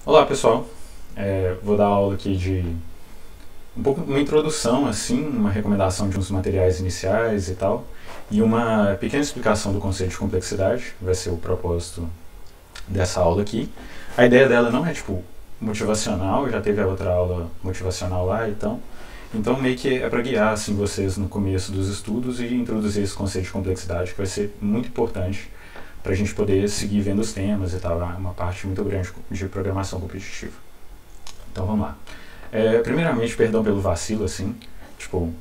Olá pessoal, vou dar aula aqui de uma introdução, assim, uma recomendação de uns materiais iniciais e tal, e uma pequena explicação do conceito de complexidade, vai ser o propósito dessa aula aqui. A ideia dela não é tipo motivacional, já teve a outra aula motivacional lá, então meio que é para guiar assim, vocês no começo dos estudos e introduzir esse conceito de complexidade, que vai ser muito importante para a gente poder seguir vendo os temas e tal, é uma parte muito grande de programação competitiva. Então vamos lá. Primeiramente, perdão pelo vacilo, assim, tipo,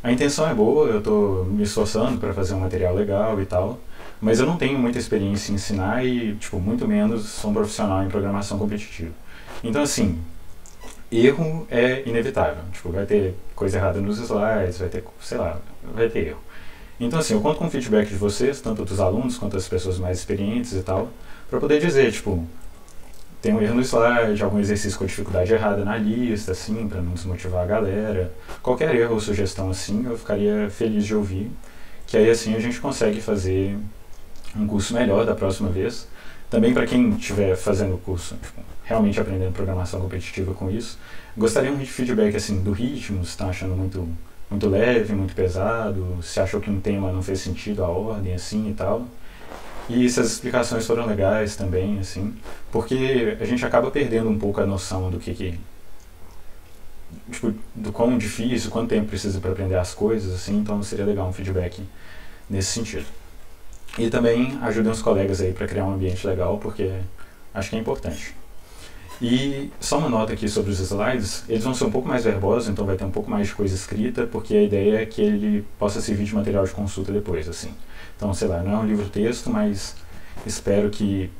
a intenção é boa, eu tô me esforçando para fazer um material legal e tal, mas eu não tenho muita experiência em ensinar e, tipo, muito menos sou um profissional em programação competitiva. Então, assim, erro é inevitável. Tipo, vai ter coisa errada nos slides, vai ter, sei lá, vai ter erro. Então, assim, eu conto com o feedback de vocês, tanto dos alunos quanto das pessoas mais experientes e tal, para poder dizer, tipo, tem um erro no slide, algum exercício com dificuldade errada na lista, assim, para não desmotivar a galera. Qualquer erro ou sugestão, assim, eu ficaria feliz de ouvir, que aí, assim, a gente consegue fazer um curso melhor da próxima vez. Também para quem estiver fazendo o curso, tipo, realmente aprendendo programação competitiva com isso, gostaria de feedback, assim, do ritmo, se estão achando muito leve, muito pesado, se achou que um tema não fez sentido, a ordem, assim, e tal. E se as explicações foram legais também, assim, porque a gente acaba perdendo um pouco a noção do tipo, do quão difícil, quanto tempo precisa para aprender as coisas, assim, então seria legal um feedback nesse sentido. E também ajudem os colegas aí para criar um ambiente legal, porque acho que é importante. E só uma nota aqui sobre os slides, eles vão ser um pouco mais verbosos, então vai ter um pouco mais de coisa escrita, porque a ideia é que ele possa servir de material de consulta depois, assim. Então, sei lá, não é um livro-texto, mas espero que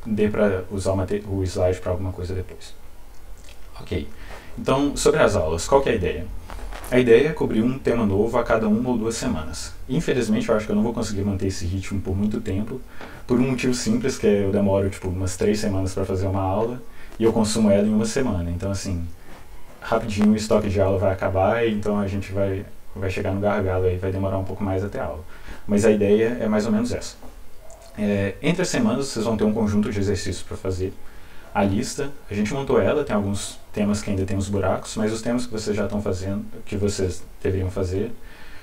dê para usar o slide para alguma coisa depois. Ok. Então, sobre as aulas, qual que é a ideia? A ideia é cobrir um tema novo a cada 1 ou 2 semanas. Infelizmente, eu acho que eu não vou conseguir manter esse ritmo por muito tempo, por um motivo simples, que é eu demoro tipo umas 3 semanas para fazer uma aula, e eu consumo ela em uma semana. Então, assim, rapidinho o estoque de aula vai acabar, e então a gente vai chegar no gargalo aí, vai demorar um pouco mais até a aula. Mas a ideia é mais ou menos essa. Entre as semanas, vocês vão ter um conjunto de exercícios para fazer. A lista, a gente montou ela, tem alguns temas que ainda tem uns buracos, mas os temas que vocês já estão fazendo, que vocês deveriam fazer,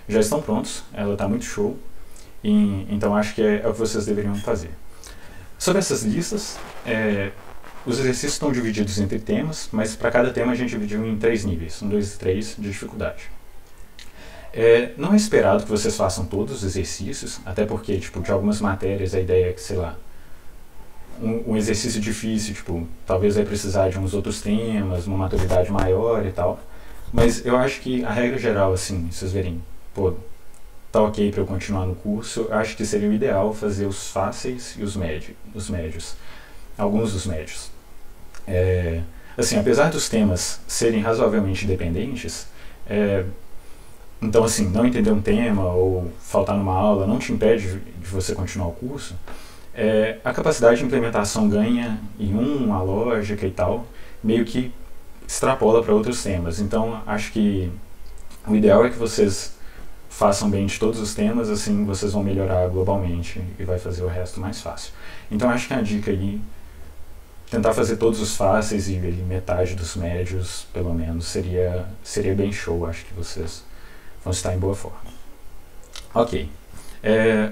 já estão prontos, ela está muito show, então acho que é o que vocês deveriam fazer. Sobre essas listas, os exercícios estão divididos entre temas, mas para cada tema a gente dividiu em 3 níveis, 1, 2 e 3 de dificuldade. Não é esperado que vocês façam todos os exercícios, até porque, tipo, de algumas matérias a ideia é que, sei lá, um exercício difícil, tipo, talvez vai precisar de uns outros temas, uma maturidade maior e tal. Mas eu acho que a regra geral, assim, vocês verem, pô, tá ok para eu continuar no curso, eu acho que seria o ideal fazer os fáceis e os médios. Alguns dos médios. Assim, apesar dos temas serem razoavelmente independentes, então, assim, não entender um tema ou faltar numa aula não te impede de você continuar o curso. A capacidade de implementação ganha em a lógica e tal, meio que extrapola para outros temas. Então, acho que o ideal é que vocês façam bem de todos os temas, assim vocês vão melhorar globalmente e vai fazer o resto mais fácil. Então, acho que a dica aí, tentar fazer todos os fáceis e metade dos médios, pelo menos, seria bem show. Acho que vocês vão estar em boa forma. Ok.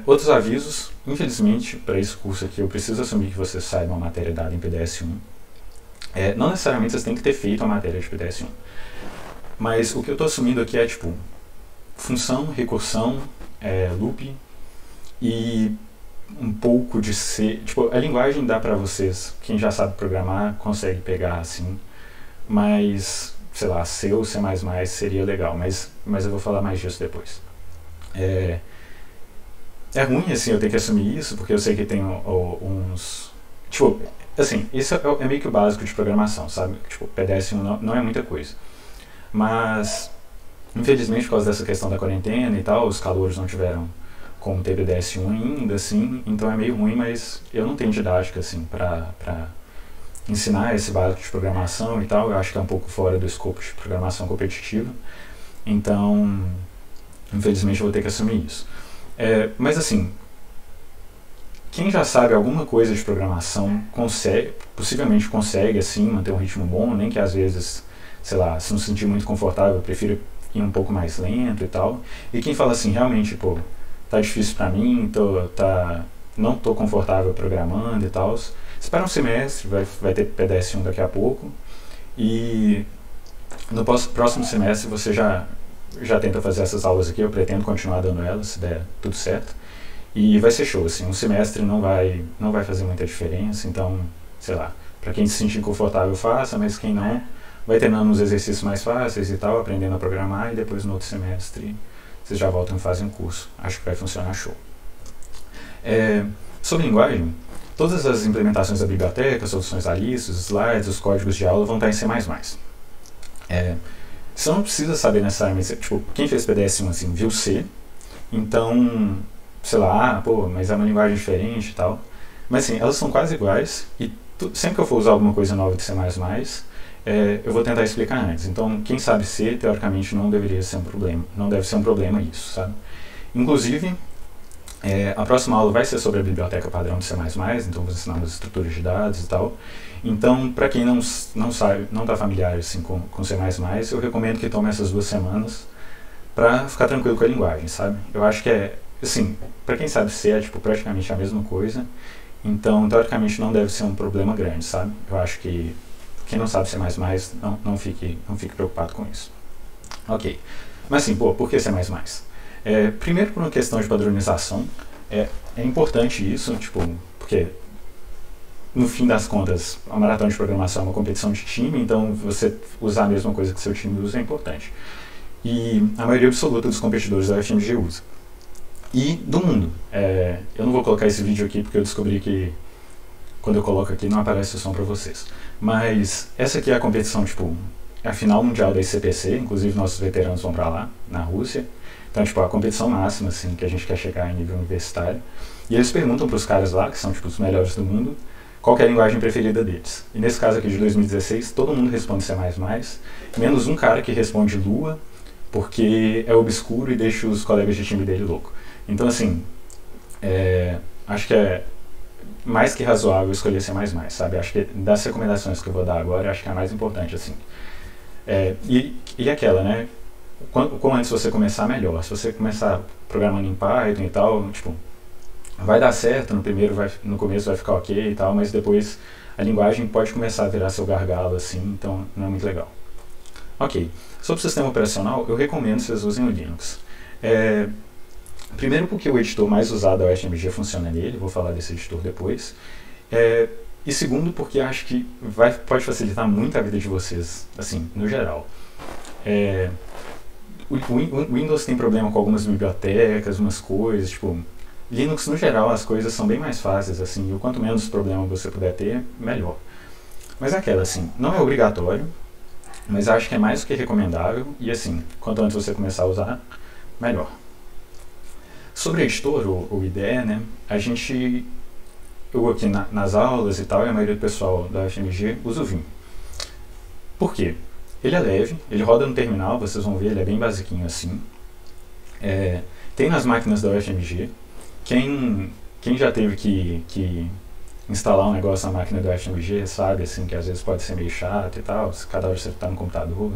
Outros avisos, infelizmente, para esse curso aqui eu preciso assumir que vocês saibam a matéria dada em PDS-1. Não necessariamente vocês têm que ter feito a matéria de PDS-1, mas o que eu estou assumindo aqui é tipo função, recursão, loop e um pouco de C. Tipo, a linguagem dá para vocês, quem já sabe programar consegue pegar assim, mas sei lá, C ou C++ seria legal, mas eu vou falar mais disso depois. É ruim, assim, eu ter que assumir isso, porque eu sei que tem uns... Tipo, assim, isso é meio que o básico de programação, sabe? Tipo, PDS-1 não é muita coisa. Mas, infelizmente, por causa dessa questão da quarentena e tal, os calouros não tiveram como ter PDS-1 ainda, assim, então é meio ruim, mas eu não tenho didática, assim, pra ensinar esse básico de programação e tal. Eu acho que é um pouco fora do escopo de programação competitiva. Então, infelizmente, eu vou ter que assumir isso. Mas assim, quem já sabe alguma coisa de programação possivelmente consegue assim manter um ritmo bom, nem que às vezes, sei lá, se não se sentir muito confortável, prefiro ir um pouco mais lento e tal. E quem fala assim, realmente, pô, tá difícil pra mim, não tô confortável programando e tal, espera um semestre, vai ter PDS-1 daqui a pouco, e no próximo semestre você já tenta fazer essas aulas aqui, eu pretendo continuar dando elas, se der tudo certo. E vai ser show, assim, um semestre não vai fazer muita diferença, então, sei lá, para quem se sentir confortável faça, mas quem não, vai treinando uns exercícios mais fáceis e tal, aprendendo a programar, e depois no outro semestre vocês já voltam e fazem um curso. Acho que vai funcionar show. Sobre linguagem, todas as implementações da biblioteca, soluções da lista, os slides, os códigos de aula vão estar em C++. Você não precisa saber necessariamente, tipo, quem fez PDS-1 assim, viu C, então, sei lá, pô, mas é uma linguagem diferente e tal. Mas assim, elas são quase iguais e sempre que eu for usar alguma coisa nova de C++, eu vou tentar explicar antes. Então, quem sabe C, teoricamente, não deveria ser um problema. Não deve ser um problema isso, sabe? Inclusive, a próxima aula vai ser sobre a biblioteca padrão de C++, então vou ensinar umas estruturas de dados e tal. Então, para quem não sabe, não está familiar assim, com C++, eu recomendo que tome essas 2 semanas para ficar tranquilo com a linguagem, sabe? Eu acho que assim, para quem sabe C é tipo, praticamente a mesma coisa, então, teoricamente, não deve ser um problema grande, sabe? Eu acho que quem não sabe C++, não fique preocupado com isso. Ok. Mas assim, pô, por que C++? Primeiro, por uma questão de padronização. É importante isso, tipo, porque no fim das contas, a maratona de programação é uma competição de time, então você usar a mesma coisa que seu time usa é importante. E a maioria absoluta dos competidores da UFMG usa. E do mundo. Eu não vou colocar esse vídeo aqui porque eu descobri que quando eu coloco aqui não aparece o som para vocês. Mas essa aqui é a competição, tipo, é a final mundial da ICPC, inclusive nossos veteranos vão para lá, na Rússia. Então, tipo, a competição máxima, assim, que a gente quer chegar em nível universitário. E eles perguntam para os caras lá, que são, tipo, os melhores do mundo, qual que é a linguagem preferida deles. E nesse caso aqui de 2016, todo mundo responde C++, menos um cara que responde Lua, porque é obscuro e deixa os colegas de time dele louco. Então, assim, acho que é mais que razoável escolher C++, sabe? Acho que das recomendações que eu vou dar agora, acho que é a mais importante, assim. E aquela, né? Quanto antes você começar, melhor. Se você começar programando em Python e tal, tipo, vai dar certo, no começo vai ficar ok e tal, mas depois a linguagem pode começar a virar seu gargalo, assim, então não é muito legal. Ok. Sobre o sistema operacional, eu recomendo que vocês usem o Linux. Primeiro porque o editor mais usado é o UFMG, funciona nele, vou falar desse editor depois. E segundo porque acho que pode facilitar muito a vida de vocês, assim, no geral. O Windows tem problema com algumas bibliotecas, umas coisas, tipo, Linux no geral as coisas são bem mais fáceis, assim, e quanto menos problema você puder ter, melhor. Mas aquela, assim, não é obrigatório, mas acho que é mais do que recomendável, e assim, quanto antes você começar a usar, melhor. Sobre editor, ou IDE, né, eu aqui nas aulas e tal, e a maioria do pessoal da UFMG usa o Vim. Por quê? Ele é leve, ele roda no terminal, vocês vão ver, ele é bem basiquinho assim. Tem nas máquinas da UFMG. Quem já teve que instalar um negócio na máquina da UFMG sabe assim, que às vezes pode ser meio chato e tal, se cada hora você está no computador,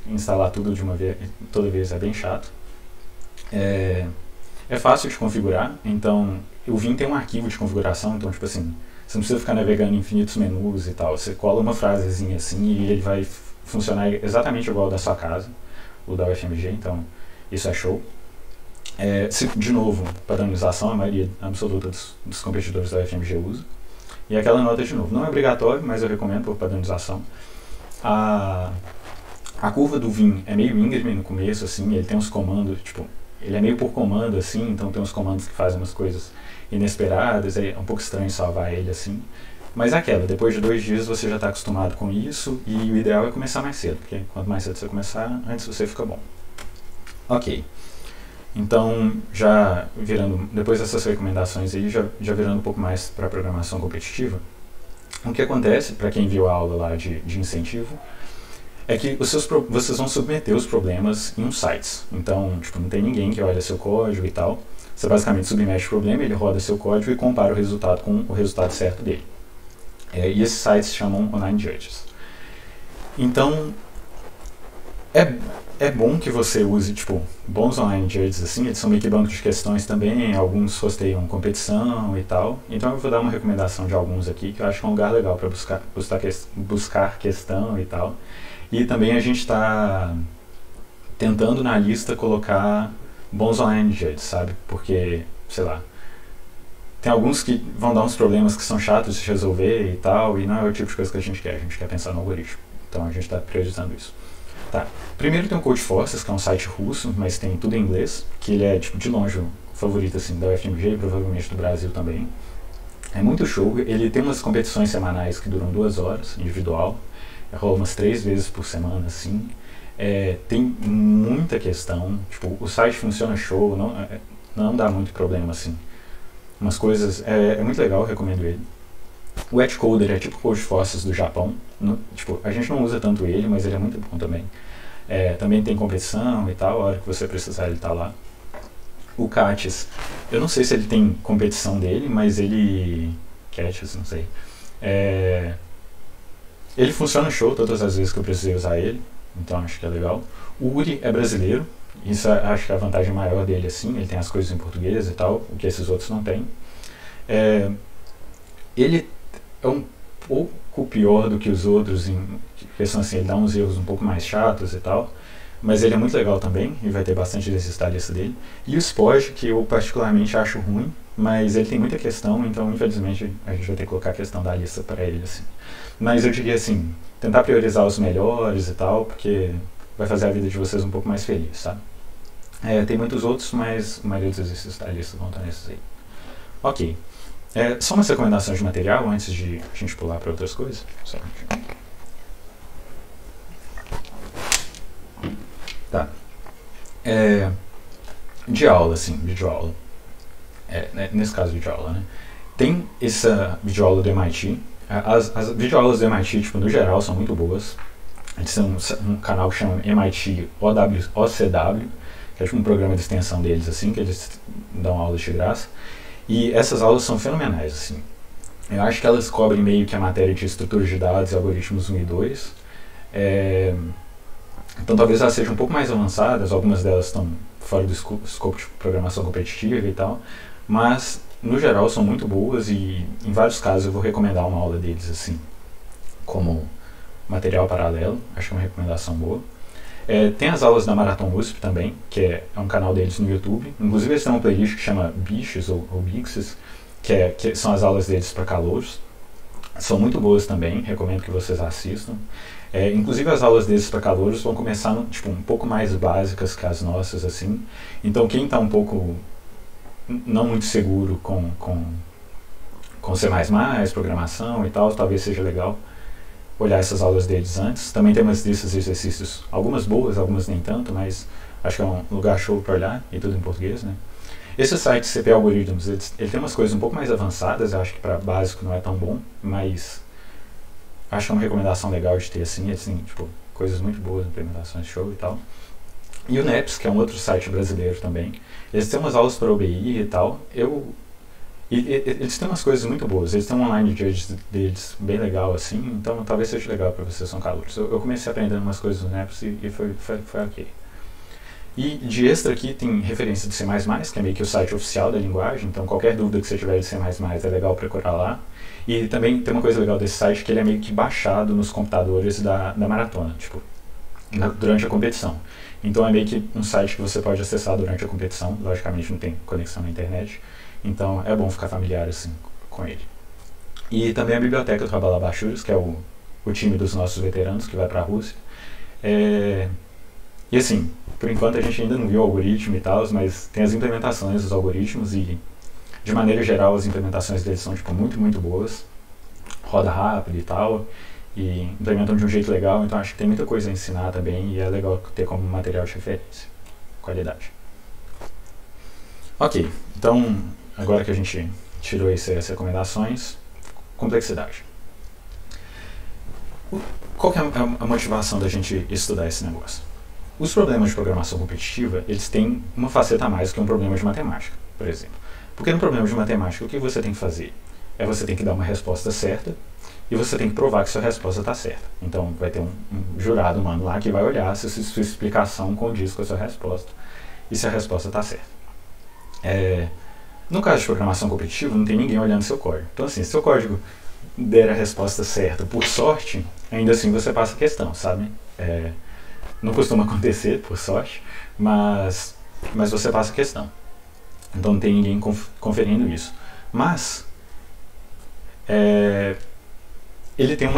instalar tudo de uma vez, toda vez é bem chato. É fácil de configurar, então o Vim tem um arquivo de configuração, então tipo assim, você não precisa ficar navegando em infinitos menus e tal, você cola uma frasezinha assim e ele vai funcionar exatamente igual ao da sua casa, o da UFMG, então isso é show. De novo, padronização, a maioria absoluta dos competidores da UFMG usa. E aquela nota de novo, não é obrigatório, mas eu recomendo por padronização. A curva do Vim é meio íngreme no começo, assim, ele tem uns comandos, tipo, ele é meio por comando, assim, então tem uns comandos que fazem umas coisas inesperadas, é um pouco estranho salvar ele, assim. Mas é aquela, depois de 2 dias você já está acostumado com isso, e o ideal é começar mais cedo, porque quanto mais cedo você começar, antes você fica bom. Ok. Então, já virando, depois dessas recomendações aí, já virando um pouco mais para a programação competitiva, o que acontece, para quem viu a aula lá de incentivo, é que vocês vão submeter os problemas em uns sites. Então, tipo, não tem ninguém que olha seu código e tal. Você basicamente submete o problema, ele roda seu código e compara o resultado com o resultado certo dele. E esses sites se chamam Online Judges. Então, é bom que você use, tipo, bons online judges, assim, eles são meio que bancos de questões também, alguns hosteiam competição e tal. Então eu vou dar uma recomendação de alguns aqui, que eu acho que é um lugar legal para buscar questão e tal. E também a gente está tentando na lista colocar bons online judges, sabe? Porque, sei lá, tem alguns que vão dar uns problemas que são chatos de resolver e tal, e não é o tipo de coisa que a gente quer pensar no algoritmo. Então a gente está priorizando isso. Tá. Primeiro tem o Codeforces, que é um site russo, mas tem tudo em inglês, que ele é, tipo, de longe o favorito, assim, da UFMG e provavelmente do Brasil também. É muito show. Ele tem umas competições semanais que duram 2 horas, individual. Rola umas 3 vezes por semana, assim. Tem muita questão. Tipo, o site funciona show, não dá muito problema, assim. Umas coisas... É muito legal, eu recomendo ele. O Etcoder é tipo o Codeforces do Japão. Tipo, a gente não usa tanto ele, mas ele é muito bom também. Também tem competição e tal, a hora que você precisar ele tá lá. O Cates, eu não sei se ele tem competição dele, mas ele... Cates, não sei. Ele funciona show todas as vezes que eu precisei usar ele, então acho que é legal. O Uri é brasileiro, isso acho que é a vantagem maior dele, assim, ele tem as coisas em português e tal, o que esses outros não têm. Ele é um pouco pior do que os outros em questão assim, ele dá uns erros um pouco mais chatos e tal, mas ele é muito legal também e vai ter bastante desses da lista dele. E o Spoj, que eu particularmente acho ruim, mas ele tem muita questão, então infelizmente a gente vai ter que colocar a questão da lista para ele, assim. Mas eu diria assim, tentar priorizar os melhores e tal, porque vai fazer a vida de vocês um pouco mais feliz, sabe? Tem muitos outros, mas a maioria dos exercícios da lista vão estar nesses aí. Ok. Só umas recomendações de material antes de a gente pular para outras coisas. Só tá. De aula, assim, videoaula. Nesse caso, videoaula, né? Tem essa videoaula do MIT. As videoaulas do MIT, tipo, no geral, são muito boas. Eles têm um canal que chama MIT OCW, que é tipo um programa de extensão deles, assim, que eles dão aulas de graça. E essas aulas são fenomenais, assim. Eu acho que elas cobrem meio que a matéria de estrutura de dados e algoritmos 1 e 2. Então talvez elas sejam um pouco mais avançadas, algumas delas estão fora do escopo de programação competitiva e tal, mas no geral são muito boas e em vários casos eu vou recomendar uma aula deles, assim, como material paralelo, acho que é uma recomendação boa. Tem as aulas da Marathon USP também, que é um canal deles no YouTube. Inclusive eles têm uma playlist que chama Bichos ou Bixes, que são as aulas deles para calouros. São muito boas também, recomendo que vocês assistam. Inclusive as aulas deles para calouros vão começar tipo, um pouco mais básicas que as nossas, assim. Então quem está um pouco não muito seguro com C++, programação e tal, talvez seja legal olhar essas aulas deles antes. Também tem umas listas de exercícios, algumas boas, algumas nem tanto, mas acho que é um lugar show para olhar, e tudo em português, né? Esse site CP Algorithms, ele tem umas coisas um pouco mais avançadas, eu acho que para básico não é tão bom, mas acho que é uma recomendação legal de ter, assim, tipo, coisas muito boas, implementações show e tal. E o NEPS, que é um outro site brasileiro também, eles têm umas aulas para OBI e tal, eles têm umas coisas muito boas, eles têm um online judge deles bem legal, assim, então talvez seja legal para vocês, são calouros. Eu comecei aprendendo umas coisas no NEPS e foi ok. E de extra aqui tem referência de C++, que é meio que o site oficial da linguagem, então qualquer dúvida que você tiver de C++ é legal procurar lá. E também tem uma coisa legal desse site, que ele é meio que baixado nos computadores da maratona, tipo, durante a competição. Então é meio que um site que você pode acessar durante a competição, logicamente não tem conexão na internet, então é bom ficar familiar assim com ele. E também a biblioteca do Rabalabashures, que é o time dos nossos veteranos que vai para a Rússia. E assim, por enquanto a gente ainda não viu o algoritmo e tal, mas tem as implementações dos algoritmos e, de maneira geral, as implementações deles são tipo, muito, muito boas. Roda rápido e tal, e implementam de um jeito legal, então acho que tem muita coisa a ensinar também e é legal ter como material de referência. Qualidade. Ok, então agora que a gente tirou essas recomendações, complexidade. Qual que é a motivação da gente estudar esse negócio? Os problemas de programação competitiva, eles têm uma faceta a mais que um problema de matemática. por exemplo? Porque no problema de matemática, o que você tem que fazer? Você tem que dar uma resposta certa e você tem que provar que sua resposta está certa. Então vai ter um jurado humano lá que vai olhar se sua explicação condiz com a sua resposta e se a resposta está certa. No caso de programação competitiva, não tem ninguém olhando seu código. Então assim, se seu código der a resposta certa por sorte, ainda assim você passa a questão, sabe? Não costuma acontecer, por sorte, mas você passa a questão. Então não tem ninguém conferindo isso. Mas ele tem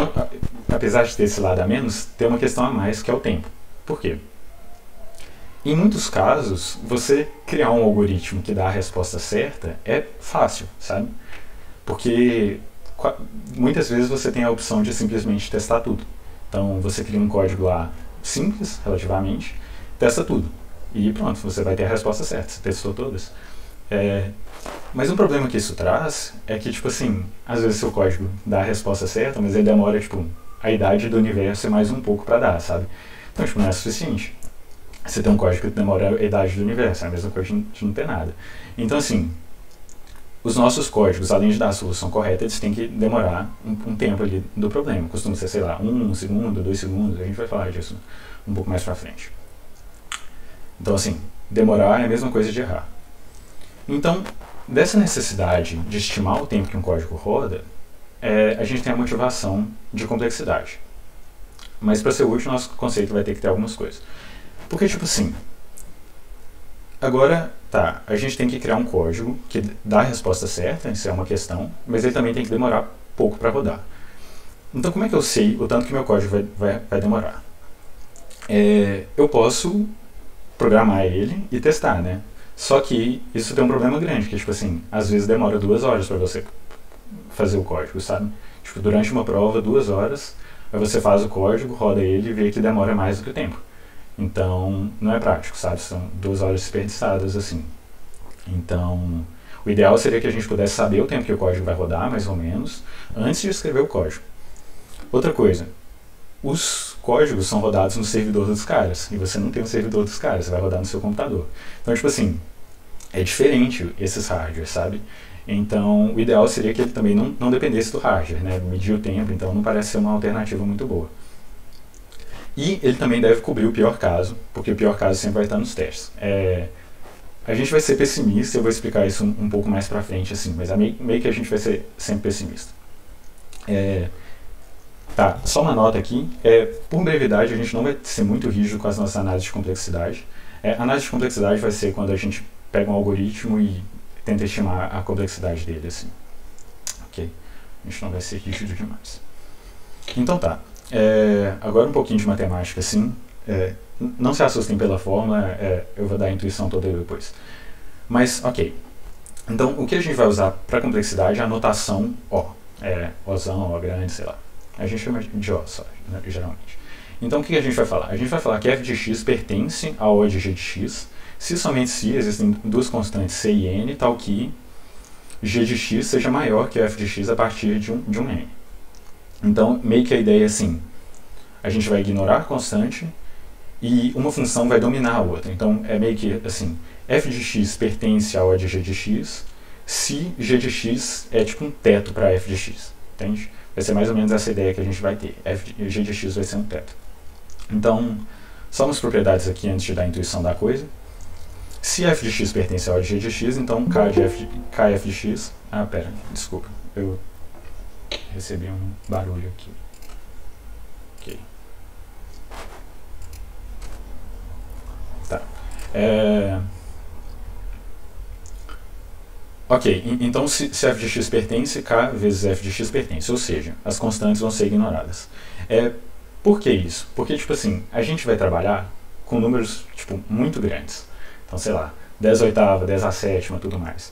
apesar de ter esse lado a menos, tem uma questão a mais, que é o tempo. Por quê? Em muitos casos, você criar um algoritmo que dá a resposta certa é fácil, sabe? Porque muitas vezes você tem a opção de simplesmente testar tudo. Então você cria um código lá simples, relativamente, testa tudo. E pronto, você vai ter a resposta certa, você testou todas. Mas um problema que isso traz é que, tipo assim, às vezes seu código dá a resposta certa, mas ele demora, tipo, a idade do universo e mais um pouco para dar, sabe? Então, tipo, não é suficiente. Você tem um código que demora a idade do universo, é a mesma coisa de não ter nada. Então, assim, os nossos códigos, além de dar a solução correta, eles têm que demorar um tempo ali do problema. Costuma ser, sei lá, 1 segundo, 2 segundos, a gente vai falar disso um pouco mais pra frente. Então, assim, demorar é a mesma coisa de errar. Então, dessa necessidade de estimar o tempo que um código roda, a gente tem a motivação de complexidade. Mas para ser útil, nosso conceito vai ter que ter algumas coisas. Porque, tipo assim, agora, tá, a gente tem que criar um código que dá a resposta certa, isso é uma questão, mas ele também tem que demorar pouco para rodar. Então, como é que eu sei o tanto que meu código vai demorar? Eu posso programar ele e testar, né? Só que isso tem um problema grande, que, tipo assim, às vezes demora 2 horas para você fazer o código, sabe? Tipo, durante uma prova, 2 horas, aí você faz o código, roda ele e vê que demora mais do que o tempo. Então, não é prático, sabe? São 2 horas desperdiçadas, assim. Então, o ideal seria que a gente pudesse saber o tempo que o código vai rodar, mais ou menos, antes de escrever o código. Outra coisa, os códigos são rodados no servidor dos caras, e você não tem um servidor dos caras, você vai rodar no seu computador. Então, tipo assim, é diferente esses hardwares, sabe? Então, o ideal seria que ele também não dependesse do hardware, né? Medir o tempo, então não parece ser uma alternativa muito boa. E ele também deve cobrir o pior caso, porque o pior caso sempre vai estar nos testes. A gente vai ser pessimista, eu vou explicar isso um pouco mais pra frente, assim, mas meio que a gente vai ser sempre pessimista. Tá, só uma nota aqui, por brevidade a gente não vai ser muito rígido com as nossas análises de complexidade. A análise de complexidade vai ser quando a gente pega um algoritmo e tenta estimar a complexidade dele, assim. Ok? A gente não vai ser rígido demais. Então tá, agora um pouquinho de matemática, assim. Não se assustem pela fórmula, eu vou dar a intuição toda depois. Mas, ok. Então, o que a gente vai usar para complexidade é a notação O. Ozão, O grande, sei lá. A gente chama de O só, né, geralmente. Então, o que a gente vai falar? A gente vai falar que f de x pertence a O de g de x, se somente se existem duas constantes c e n, tal que g de x seja maior que f de x a partir de um n. Então, meio que a ideia é assim, a gente vai ignorar a constante e uma função vai dominar a outra. Então, é meio que assim, f de x pertence a O de g de x, se g de x é tipo um teto para f de x, entende? Vai ser mais ou menos essa ideia que a gente vai ter. G de x vai ser um teto. Então, só umas propriedades aqui antes de dar a intuição da coisa. Se f de x pertence a O de g de x, então kf de x... Ah, pera, desculpa. Eu recebi um barulho aqui. Ok. Tá. Ok, então se f de x pertence, k vezes f de x pertence, ou seja, as constantes vão ser ignoradas. Por que isso? Porque, tipo assim, a gente vai trabalhar com números, tipo, muito grandes. Então, sei lá, 10 a oitava, 10 a sétima, tudo mais.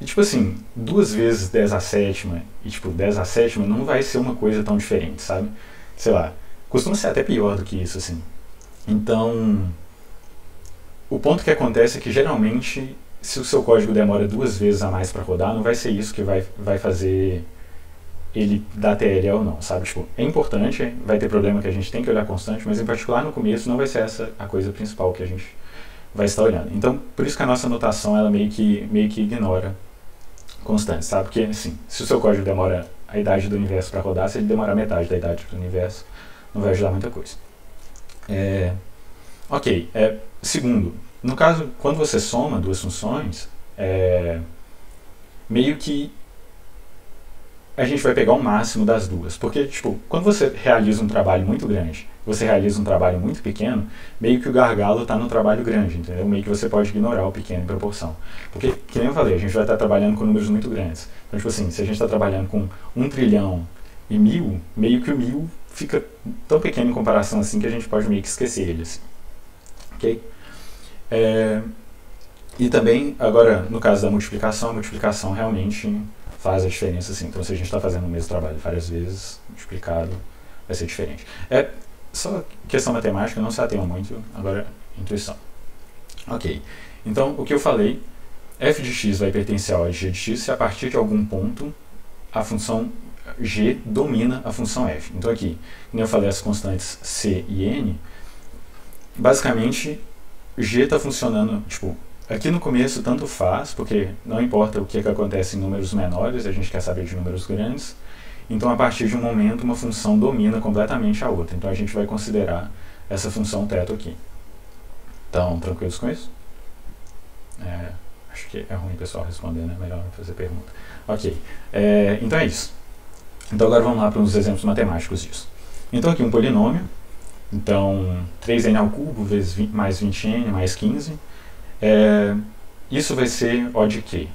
E, tipo assim, 2 vezes 10 a sétima e, tipo, 10 a sétima não vai ser uma coisa tão diferente, sabe? Sei lá, costuma ser até pior do que isso, assim. Então, o ponto que acontece é que, geralmente, se o seu código demora 2 vezes a mais para rodar, não vai ser isso que vai fazer ele dar TL ou não, sabe? Tipo, é importante, vai ter problema que a gente tem que olhar constante, mas em particular no começo não vai ser essa a coisa principal que a gente vai estar olhando. Então, por isso que a nossa notação ela meio que ignora constantes, sabe? Porque, assim, se o seu código demora a idade do universo para rodar, se ele demorar metade da idade do universo, não vai ajudar muita coisa. Ok, segundo, no caso, quando você soma duas funções, meio que a gente vai pegar o máximo das duas. Porque, tipo, quando você realiza um trabalho muito grande, você realiza um trabalho muito pequeno, meio que o gargalo está no trabalho grande, entendeu? Meio que você pode ignorar o pequeno em proporção. Porque, que nem eu falei, a gente vai estar trabalhando com números muito grandes. Então, tipo assim, se a gente está trabalhando com 1 trilhão e 1000, meio que o 1000 fica tão pequeno em comparação assim que a gente pode meio que esquecer ele, assim. Ok? E também, agora, no caso da multiplicação, a multiplicação realmente faz a diferença, assim. Então, se a gente está fazendo o mesmo trabalho várias vezes, multiplicado, vai ser diferente. Só questão matemática, não se atenha muito, agora, intuição. Ok, então, o que eu falei, f de x vai pertencer a g de x se a partir de algum ponto a função g domina a função f. Então, aqui, como eu falei as constantes c e n, basicamente, g está funcionando, tipo, aqui no começo tanto faz, porque não importa o que acontece em números menores, a gente quer saber de números grandes. Então, a partir de um momento, uma função domina completamente a outra. Então, a gente vai considerar essa função teto aqui. Então, tranquilos com isso? Acho que é ruim o pessoal responder, né? Melhor fazer pergunta. Ok, então é isso. Então, agora vamos lá para uns exemplos matemáticos disso. Então, aqui um polinômio. Então, 3n ao cubo vezes 20, mais 20n mais 15. Isso vai ser O de quê?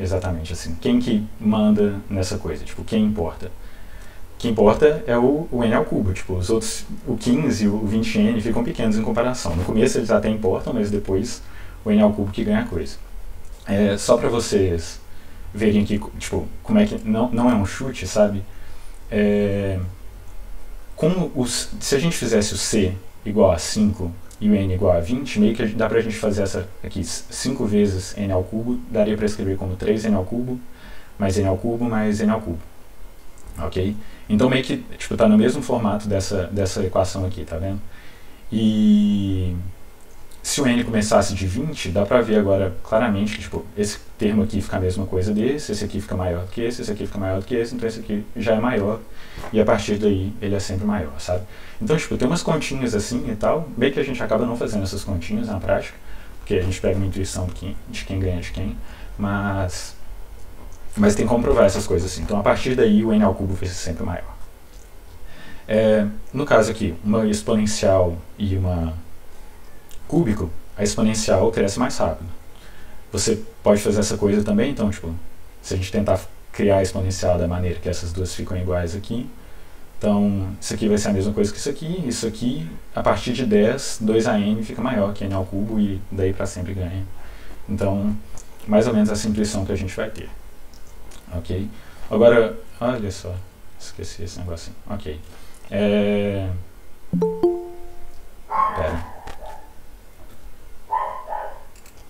Exatamente assim. Quem que manda nessa coisa? Tipo, quem importa? O que importa é o n ao cubo. Tipo, os outros, o 15 e o 20n ficam pequenos em comparação. No começo eles até importam, mas depois o n ao cubo que ganha a coisa. Só para vocês verem aqui, tipo, como é que não é um chute, sabe? Se a gente fizesse o c igual a 5 e o n igual a 20, meio que dá pra gente fazer essa aqui, 5 vezes n ao cubo, daria para escrever como 3n ao cubo, mais n ao cubo, mais n ao cubo. Ok? Então meio que, tipo, tá no mesmo formato dessa equação aqui, tá vendo? E se o n começasse de 20, dá pra ver agora claramente que, tipo, esse termo aqui fica a mesma coisa desse, esse aqui fica maior do que esse aqui fica maior do que esse, então esse aqui já é maior, e a partir daí ele é sempre maior, sabe? Então, tipo, tem umas continhas assim e tal, meio que a gente acaba não fazendo essas continhas na prática, porque a gente pega uma intuição de quem ganha de quem, mas tem como provar essas coisas assim. Então, a partir daí, o n ao cubo vai ser sempre maior. No caso aqui, uma exponencial e uma cúbico, a exponencial cresce mais rápido. Você pode fazer essa coisa também, então, tipo, se a gente tentar criar a exponencial da maneira que essas duas ficam iguais aqui, então, isso aqui vai ser a mesma coisa que isso aqui, a partir de 10, 2an fica maior que n ao cubo e daí para sempre ganha. Então, mais ou menos essa intuição que a gente vai ter. Ok? Agora, olha só, esqueci esse negocinho. Ok. Pera.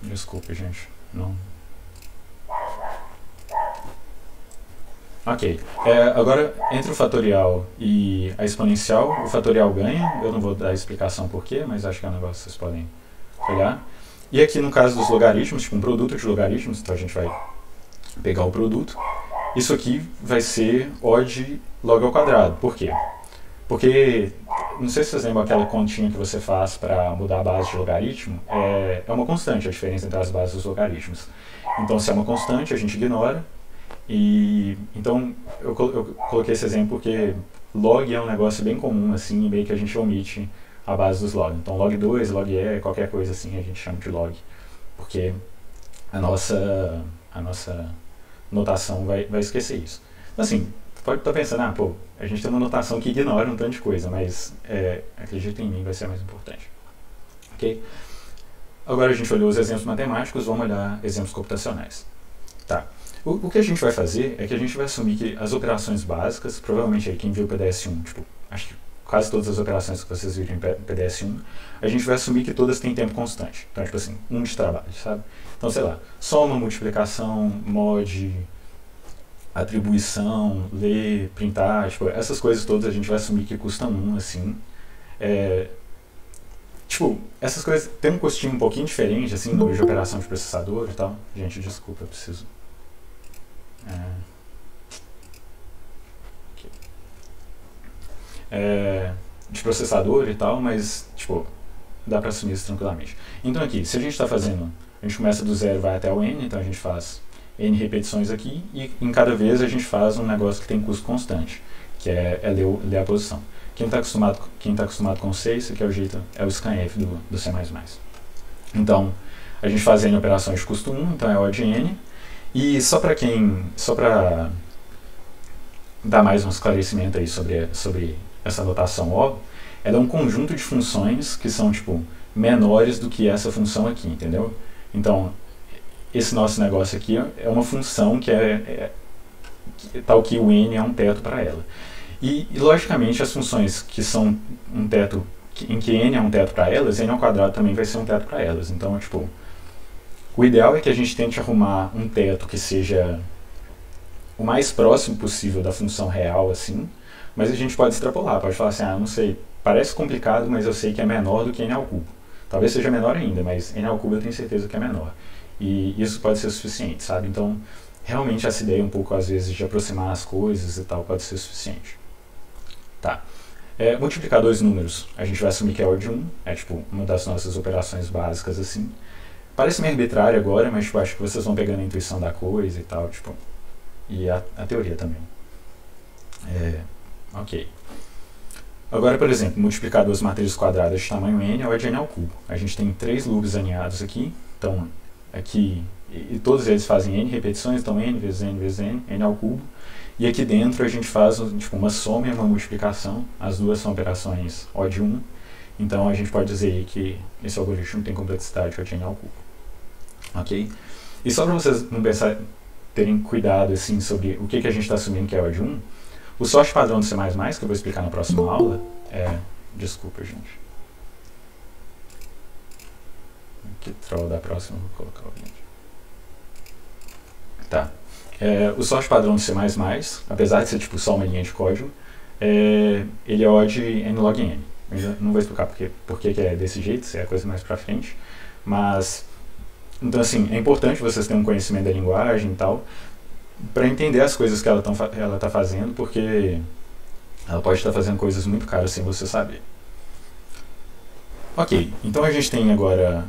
Desculpe, gente. Não. Ok. Agora, entre o fatorial e a exponencial, o fatorial ganha. Eu não vou dar a explicação por quê, mas acho que é um negócio que vocês podem olhar. E aqui no caso dos logaritmos, tipo um produto de logaritmos, então a gente vai pegar o produto. Isso aqui vai ser O de log ao quadrado. Por quê? Porque, não sei se vocês lembram aquela continha que você faz para mudar a base de logaritmo, é uma constante a diferença entre as bases dos logaritmos. Então, se é uma constante, a gente ignora. E então, eu coloquei esse exemplo porque log é um negócio bem comum, assim, e meio que a gente omite a base dos log. Então, log 2, log e, qualquer coisa assim, a gente chama de log. Porque a nossa notação vai esquecer isso. Então, assim, pode estar pensando, pô, a gente tem uma notação que ignora um tanto de coisa, mas acredita em mim, vai ser mais importante. Ok? Agora a gente olhou os exemplos matemáticos, vamos olhar exemplos computacionais. Tá. O que a gente vai fazer é que a gente vai assumir que as operações básicas, provavelmente aí quem viu o PDS-1, tipo, acho que quase todas as operações que vocês viram em PDS-1, a gente vai assumir que todas têm tempo constante. Então, tipo assim, de trabalho, sabe? Então, sei lá, soma, multiplicação, mod, atribuição, ler, printar, tipo, essas coisas todas a gente vai assumir que custam assim. tipo, essas coisas tem um costinho um pouquinho diferente, assim, no de operação de processador e tal. Gente, desculpa, eu preciso... de processador e tal, mas, tipo, dá pra assumir isso tranquilamente. Então aqui, se a gente está fazendo, a gente começa do 0 e vai até o n, então a gente faz n repetições aqui, e em cada vez a gente faz um negócio que tem custo constante, que é ler a posição. Quem está acostumado com C, isso aqui é o scanf do C++. Então, a gente faz n operações de custo 1, então é O de n, e só para dar mais um esclarecimento aí sobre essa notação O, ela é um conjunto de funções que são, tipo, menores do que essa função aqui, entendeu? Então, esse nosso negócio aqui é uma função que tal que o n é um teto para ela. E, logicamente, as funções que são um teto, em que n é um teto para elas, n ao quadrado também vai ser um teto para elas. Então, tipo, o ideal é que a gente tente arrumar um teto que seja o mais próximo possível da função real, assim, mas a gente pode extrapolar, pode falar assim, não sei, parece complicado, mas eu sei que é menor do que n ao cubo. Talvez seja menor ainda, mas n ao cubo eu tenho certeza que é menor. E isso pode ser suficiente, sabe? Então, realmente essa ideia um pouco, às vezes, de aproximar as coisas e tal, pode ser suficiente. Tá. Multiplicar dois números, a gente vai assumir que é ordem 1, é tipo uma das nossas operações básicas, assim. Parece meio arbitrário agora, mas tipo, acho que vocês vão pegando a intuição da coisa e tal, tipo, e a teoria também. Ok. Agora, por exemplo, multiplicar duas matrizes quadradas de tamanho n é ordem n ao cubo. A gente tem 3 loops alinhados aqui, então aqui, e todos eles fazem n repetições, então n vezes n vezes n, n ao cubo. E aqui dentro a gente faz tipo, uma soma e uma multiplicação, as duas são operações O de 1, então a gente pode dizer aí que esse algoritmo tem complexidade de n ao cubo. Ok? E só para vocês não terem cuidado assim, sobre o que a gente está assumindo que é O de 1, o sorte padrão do C++, que eu vou explicar na próxima aula, desculpa, gente. Que troll da próxima, vou colocar o link. Tá. O sorte padrão do C++, apesar de ser tipo, só uma linha de código, ele é O de n log n. Eu não vou explicar por que é desse jeito, se é a coisa mais pra frente, mas... Então, assim, é importante vocês terem um conhecimento da linguagem e tal, para entender as coisas que ela está fazendo, porque ela pode estar fazendo coisas muito caras sem você saber. Ok, então a gente tem agora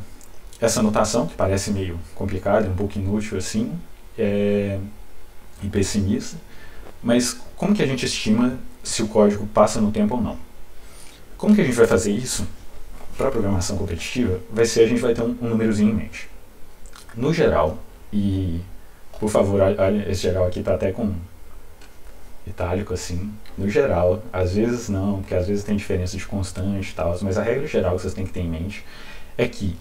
essa notação, que parece meio complicada, um pouco inútil assim, e pessimista, mas como que a gente estima se o código passa no tempo ou não? Como que a gente vai fazer isso para a programação competitiva? Vai ser, a gente vai ter um númerozinho em mente. No geral, e por favor, olha, esse geral aqui está até com itálico assim, no geral, às vezes não, porque às vezes tem diferença de constante e tal, mas a regra geral que vocês têm que ter em mente é que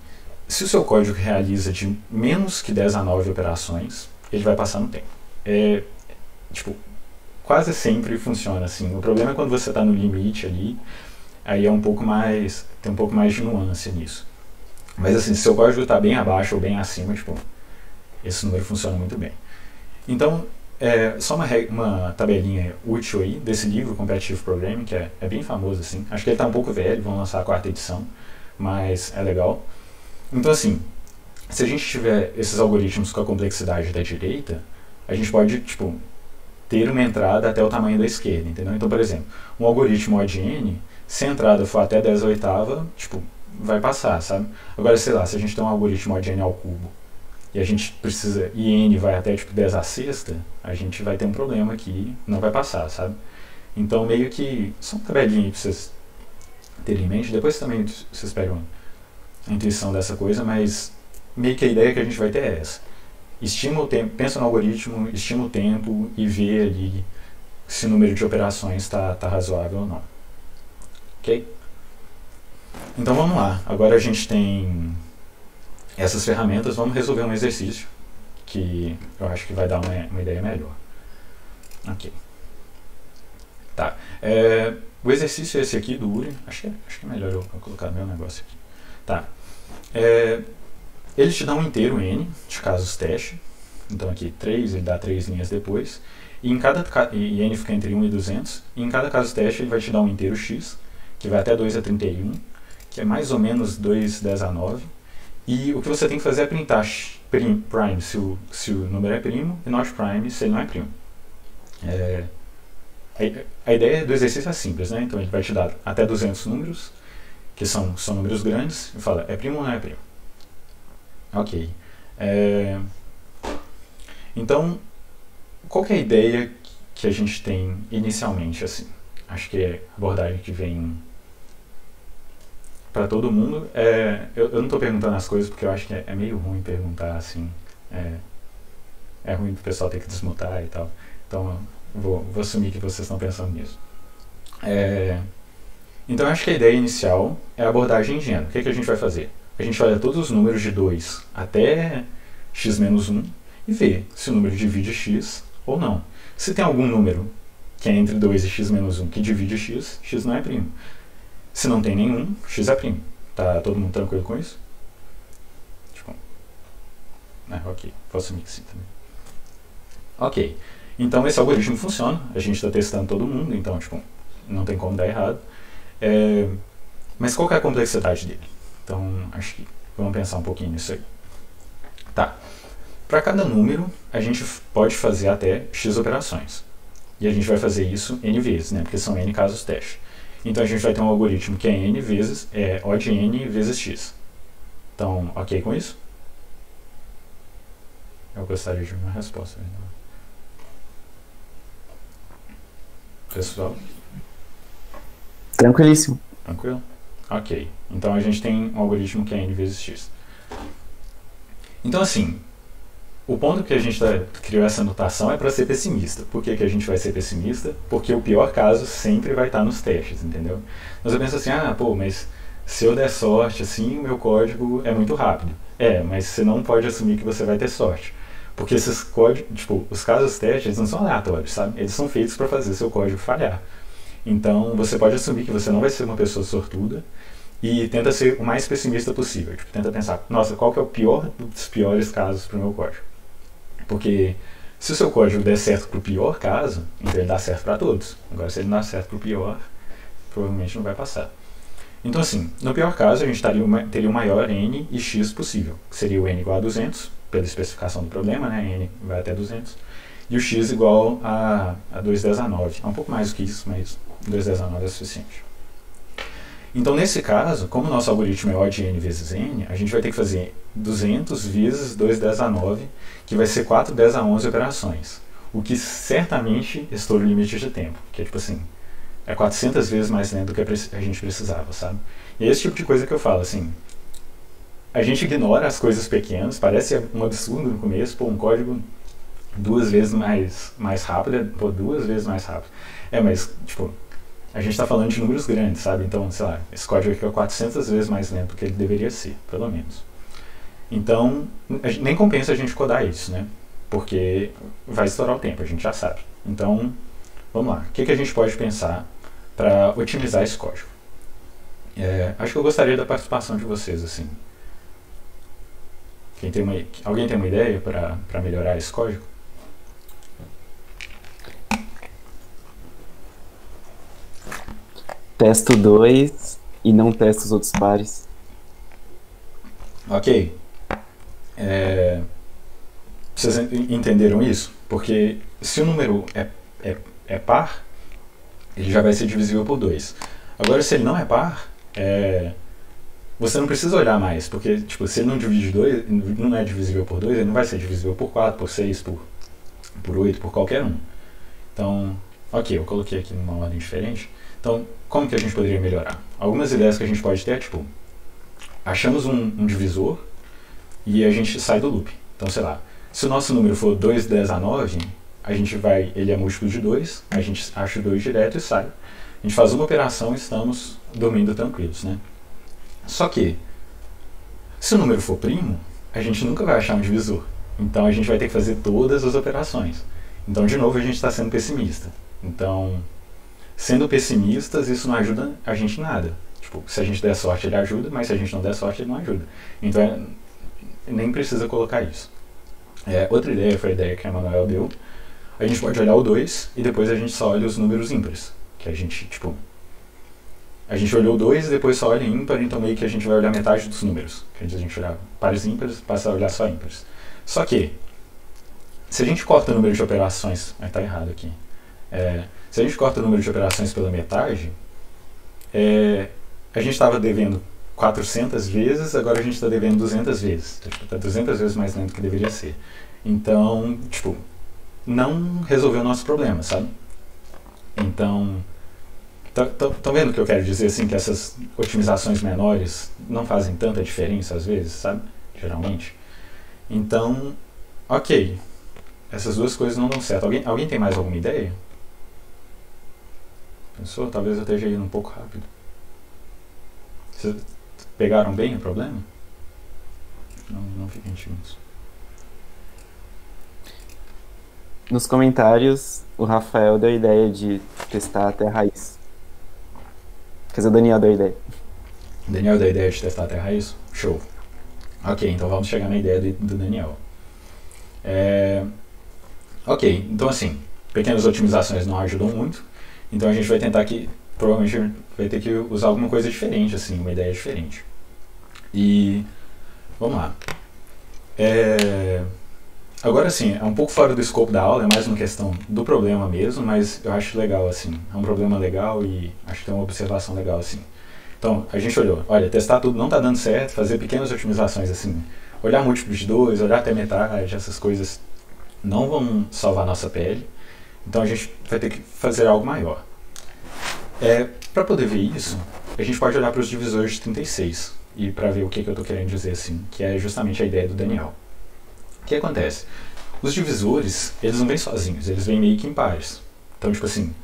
se o seu código realiza de menos que 10 a 9 operações, ele vai passar no tempo. Tipo, quase sempre funciona assim. O problema é quando você está no limite ali, aí tem um pouco mais de nuance nisso. Mas assim, se seu código está bem abaixo ou bem acima, tipo, esse número funciona muito bem. Então, só uma tabelinha útil aí desse livro, Competitive Programming, que é bem famoso assim. Acho que ele está um pouco velho, vão lançar a 4ª edição, mas é legal. Então assim, se a gente tiver esses algoritmos com a complexidade da direita, a gente pode, tipo, ter uma entrada até o tamanho da esquerda, entendeu? Então, por exemplo, um algoritmo O de n, se a entrada for até 10/8, tipo, vai passar, sabe? Agora, sei lá, se a gente tem um algoritmo O de n ao cubo, e a gente precisa, e n vai até tipo 10/6, a gente vai ter um problema aqui, não vai passar, sabe? Então meio que, só uma tabelinha para vocês terem em mente, depois também vocês pegam a intuição dessa coisa, mas meio que a ideia que a gente vai ter é essa. Estima o tempo, pensa no algoritmo, estima o tempo e vê ali se o número de operações está razoável ou não. Ok? Então vamos lá, agora a gente tem essas ferramentas, vamos resolver um exercício que eu acho que vai dar uma ideia melhor. Ok. Tá. O exercício é esse aqui do URI, acho que é melhor eu colocar meu negócio aqui. Tá. Ele te dá um inteiro n de casos teste, então aqui 3, ele dá 3 linhas depois, e n fica entre 1 e 200, e em cada caso teste ele vai te dar um inteiro x, que vai até 2 a 31, que é mais ou menos 2, 10 a 9. E o que você tem que fazer é printar prime se o número é primo e not prime se ele não é primo. A ideia do exercício é simples, né? Então ele vai te dar até 200 números, que são números grandes, e fala, é primo ou não é primo? Ok. Então, qual que é a ideia que a gente tem inicialmente, assim? Acho que é a abordagem que vem para todo mundo. Eu não estou perguntando as coisas porque eu acho que é meio ruim perguntar, assim. É ruim pro pessoal ter que desmutar e tal. Então, vou assumir que vocês estão pensando nisso. Então, acho que a ideia inicial é a abordagem ingênua. O que a gente vai fazer? A gente olha todos os números de 2 até x menos 1 e vê se o número divide x ou não. Se tem algum número que é entre 2 e x menos 1 que divide x, x não é primo. Se não tem nenhum, x é primo. Tá todo mundo tranquilo com isso? Tipo, ok, vou assumir que sim também. Ok, então esse algoritmo funciona, a gente está testando todo mundo, então tipo, não tem como dar errado. Mas qual que é a complexidade dele? Então, acho que vamos pensar um pouquinho nisso aí. Tá. Para cada número, a gente pode fazer até x operações. E a gente vai fazer isso n vezes, né? Porque são n casos teste. Então, a gente vai ter um algoritmo que é n vezes, O de n vezes x. Então, ok com isso? Eu gostaria de uma resposta. Pessoal? Tranquilíssimo. Tranquilo? Ok. Então a gente tem um algoritmo que é n vezes x. Então assim, o ponto que a gente criou essa notação é para ser pessimista. Por que a gente vai ser pessimista? Porque o pior caso sempre vai estar nos testes, entendeu? Mas eu penso assim, mas se eu der sorte, assim, o meu código é muito rápido. Mas você não pode assumir que você vai ter sorte. Porque esses códigos, tipo, os casos testes, eles não são aleatórios, sabe? Eles são feitos para fazer seu código falhar. Então, você pode assumir que você não vai ser uma pessoa sortuda e tenta ser o mais pessimista possível. Tipo, tenta pensar, nossa, qual que é o pior dos piores casos para o meu código? Porque se o seu código der certo para o pior caso, então ele dá certo para todos. Agora, se ele não dá certo para o pior, provavelmente não vai passar. Então, assim, no pior caso, a gente teria o maior n e x possível, que seria o n igual a 200, pela especificação do problema, né? N vai até 200. E o x igual a 2 10 a 9. É um pouco mais do que isso, mas 2 10 a 9 é suficiente. Então, nesse caso, como o nosso algoritmo é O de n vezes n, a gente vai ter que fazer 200 vezes 2 10 a 9, que vai ser 4 10 a 11 operações. O que certamente estoura o limite de tempo, que é tipo assim, é 400 vezes mais lento do que a gente precisava, sabe? E é esse tipo de coisa que eu falo, assim, a gente ignora as coisas pequenas, parece um absurdo no começo, um código 2 vezes mais rápido, 2 vezes mais rápido. Mas, tipo, a gente está falando de números grandes, sabe? Então, sei lá, esse código aqui é 400 vezes mais lento do que ele deveria ser, pelo menos. Então, nem compensa a gente codar isso, né? Porque vai estourar o tempo, a gente já sabe. Então, vamos lá. O que a gente pode pensar para otimizar esse código? Acho que eu gostaria da participação de vocês, assim. Alguém tem uma ideia para melhorar esse código? Testo 2 e não testo os outros pares. Ok. Vocês entenderam isso? Porque se o número é par, ele já vai ser divisível por 2. Agora, se ele não é par, você não precisa olhar mais, porque tipo, se ele não divide 2, não é divisível por 2, ele não vai ser divisível por 4, por 6, por 8, por qualquer um. Então, ok, eu coloquei aqui numa ordem diferente. Então, como que a gente poderia melhorar? Algumas ideias que a gente pode ter é, tipo, achamos um divisor e a gente sai do loop. Então, sei lá, se o nosso número for 2 10 a 9, ele é múltiplo de 2, a gente acha o 2 direto e sai. A gente faz uma operação e estamos dormindo tranquilos, né? Só que, se o número for primo, a gente nunca vai achar um divisor. Então, a gente vai ter que fazer todas as operações. Então, de novo, a gente está sendo pessimista. Então, sendo pessimistas, isso não ajuda a gente em nada. Tipo, se a gente der sorte, ele ajuda, mas se a gente não der sorte, ele não ajuda. Então, nem precisa colocar isso. Outra ideia foi a ideia que a Manuel deu. A gente pode olhar o 2 e depois a gente só olha os números ímpares. Que a gente, tipo... a gente olhou 2 e depois só olha ímpar, então meio que a gente vai olhar metade dos números. Que antes a gente olhava pares ímpares, passa a olhar só ímpares. Só que, se a gente corta o número de operações... Tá errado aqui. Se a gente corta o número de operações pela metade, a gente estava devendo 400 vezes, agora a gente está devendo 200 vezes. Está 200 vezes mais lento do que deveria ser. Então, tipo, não resolveu o nosso problema, sabe? Então, estão vendo o que eu quero dizer, assim, que essas otimizações menores não fazem tanta diferença às vezes, sabe? Geralmente. Então, ok, essas duas coisas não dão certo. Alguém tem mais alguma ideia? Pensou? Talvez eu esteja indo um pouco rápido. Vocês pegaram bem o problema? Não fiquem tímidos. Nos comentários, o Rafael deu a ideia de testar até a raiz. Quer dizer, o Daniel deu a ideia. Daniel deu a ideia de testar até a raiz? Show. Ok, então vamos chegar na ideia do Daniel. Ok, então assim, pequenas otimizações não ajudam muito, então a gente vai tentar que, provavelmente vai ter que usar alguma coisa diferente, assim, uma ideia diferente. E, vamos lá. Agora sim, é um pouco fora do escopo da aula, é mais uma questão do problema mesmo, mas eu acho legal, assim, é um problema legal e acho que tem uma observação legal, assim. Então, a gente olhou, olha, testar tudo não está dando certo, fazer pequenas otimizações, assim, olhar múltiplos de 2, olhar até metade, essas coisas não vão salvar a nossa pele, então a gente vai ter que fazer algo maior. Para poder ver isso, a gente pode olhar para os divisores de 36, e para ver o que eu estou querendo dizer, assim, que é justamente a ideia do Daniel. O que acontece? Os divisores, eles não vêm sozinhos, eles vêm meio que em pares. Então, tipo assim,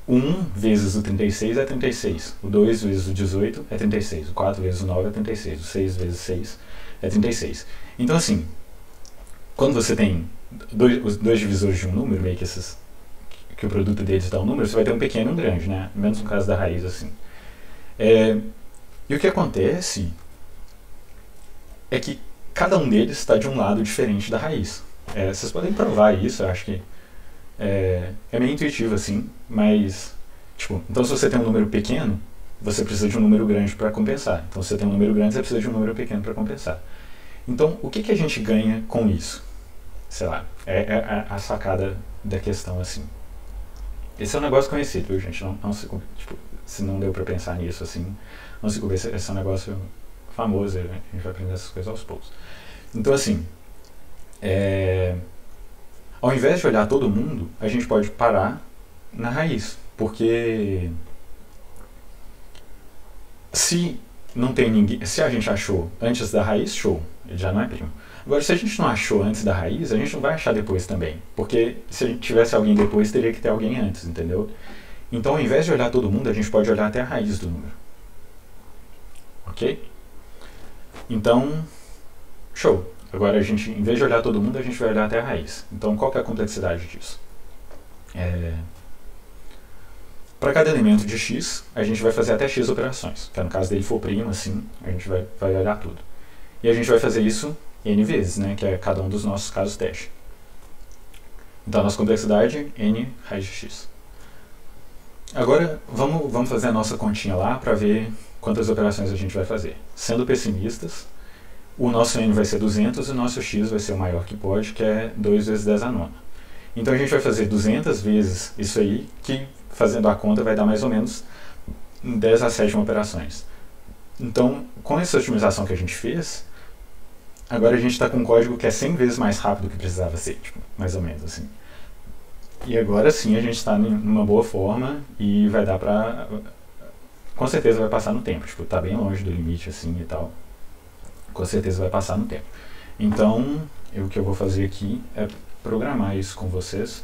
1 vezes o 36 é 36, o 2 vezes o 18 é 36, o 4 vezes o 9 é 36, o 6 vezes 6 é 36. Então, assim, quando você tem os dois divisores de um número, meio que esses, que o produto deles dá um número, você vai ter um pequeno e um grande, né? Menos no caso da raiz, assim. E o que acontece é que cada um deles está de um lado diferente da raiz. Vocês podem provar isso, eu acho que é meio intuitivo assim, mas tipo, então se você tem um número pequeno, você precisa de um número grande para compensar. Então se você tem um número grande, você precisa de um número pequeno para compensar. Então o que a gente ganha com isso? Sei lá, a sacada da questão assim. Esse é um negócio conhecido, viu, gente? Não se, tipo, se não deu para pensar nisso assim, não se culpe, esse é um negócio famoso, a gente vai aprender essas coisas aos poucos. Então assim, ao invés de olhar todo mundo, a gente pode parar na raiz, porque se não tem ninguém, se a gente achou antes da raiz, show, ele já não é primo. Agora, se a gente não achou antes da raiz, a gente não vai achar depois também, porque se a gente tivesse alguém depois, teria que ter alguém antes, entendeu? Então, ao invés de olhar todo mundo, a gente pode olhar até a raiz do número. Ok? Então, show. Agora, a gente, em vez de olhar todo mundo, a gente vai olhar até a raiz. Então, qual que é a complexidade disso? Para cada elemento de x, a gente vai fazer até x operações. Que no caso dele for primo, assim, a gente vai olhar tudo. E a gente vai fazer isso n vezes, né? Que é cada um dos nossos casos teste. Então, a nossa complexidade, n raiz de x. Agora, vamos fazer a nossa continha lá para ver quantas operações a gente vai fazer. Sendo pessimistas, o nosso n vai ser 200 e o nosso x vai ser o maior que pode, que é 2 vezes 10 a nona. Então a gente vai fazer 200 vezes isso aí, que fazendo a conta vai dar mais ou menos 10 a 7 operações. Então, com essa otimização que a gente fez, agora a gente está com um código que é 100 vezes mais rápido do que precisava ser, tipo, mais ou menos assim. E agora sim a gente está numa boa forma e vai dar pra... Com certeza vai passar no tempo, tipo, tá bem longe do limite assim e tal. Com certeza vai passar no tempo. Então, o que eu vou fazer aqui é programar isso com vocês.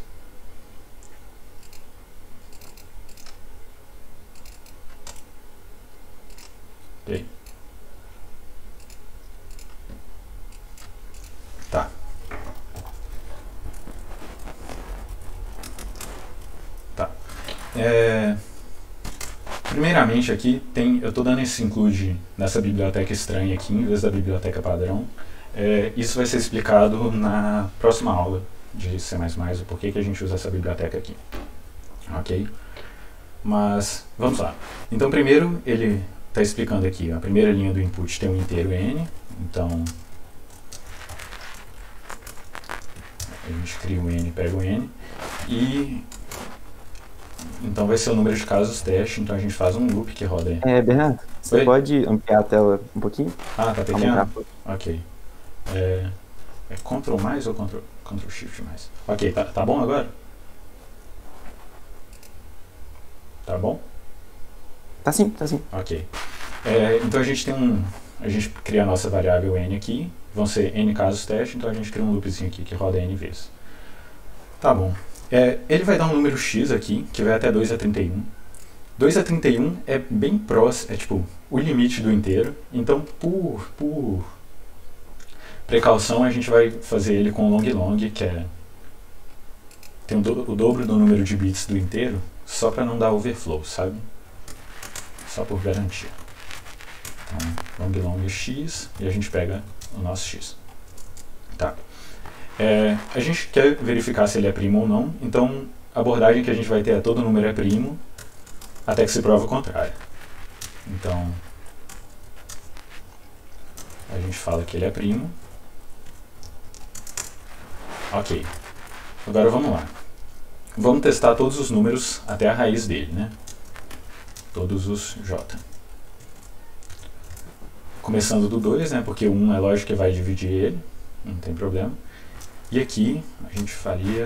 Ok. Tá. Tá. Primeiramente aqui, eu estou dando esse include nessa biblioteca estranha aqui, em vez da biblioteca padrão. Isso vai ser explicado na próxima aula de C++, o porquê que a gente usa essa biblioteca aqui. Ok? Mas vamos lá. Então primeiro ele está explicando aqui, ó, a primeira linha do input tem um inteiro n, então a gente cria um n, pega o n, e então vai ser o número de casos teste, então a gente faz um loop que roda aí. Bernardo, você Oi? pode ampliar a tela um pouquinho? Ah, tá pequeno? Aumentar um pouco. Ok. É Ctrl mais ou Ctrl Shift mais? Ok, tá bom agora? Tá bom? Tá sim, tá sim. Ok. Então a gente a gente cria a nossa variável n aqui, vão ser n casos teste, então a gente cria um loopzinho aqui que roda n vezes. Tá bom. Ele vai dar um número x aqui, que vai até 2 a 31. 2 a 31 é bem próximo, é tipo o limite do inteiro, então por precaução a gente vai fazer ele com long long, que tem o dobro do número de bits do inteiro, só para não dar overflow, sabe? Só por garantia. Então, long long x, e a gente pega o nosso x. Tá. A gente quer verificar se ele é primo ou não, então a abordagem que a gente vai ter é todo número é primo, até que se prova o contrário. Então, a gente fala que ele é primo. Ok. Agora vamos lá. Vamos testar todos os números até a raiz dele, né? Todos os j. Começando do 2, né? Porque o 1 é lógico que vai dividir ele, não tem problema. E aqui a gente faria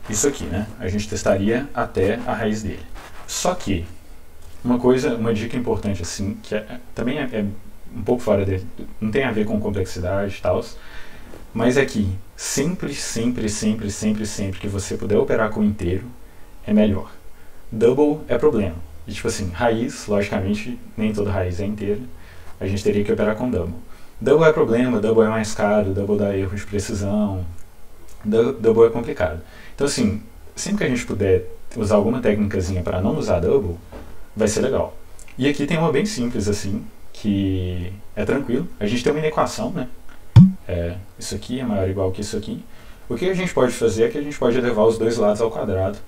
isso aqui, né? A gente testaria até a raiz dele. Só que uma dica importante assim, que também é um pouco fora dele, não tem a ver com complexidade e tal, mas é que sempre que você puder operar com inteiro, é melhor. Double é problema. E tipo assim, raiz, logicamente, nem toda raiz é inteira, a gente teria que operar com double. Double é problema, double é mais caro, double dá erro de precisão, double é complicado. Então assim, sempre que a gente puder usar alguma técnicazinha para não usar double, vai ser legal. E aqui tem uma bem simples assim, que é tranquilo. A gente tem uma inequação, né? Isso aqui é maior ou igual que isso aqui. O que a gente pode fazer é que a gente pode levar os dois lados ao quadrado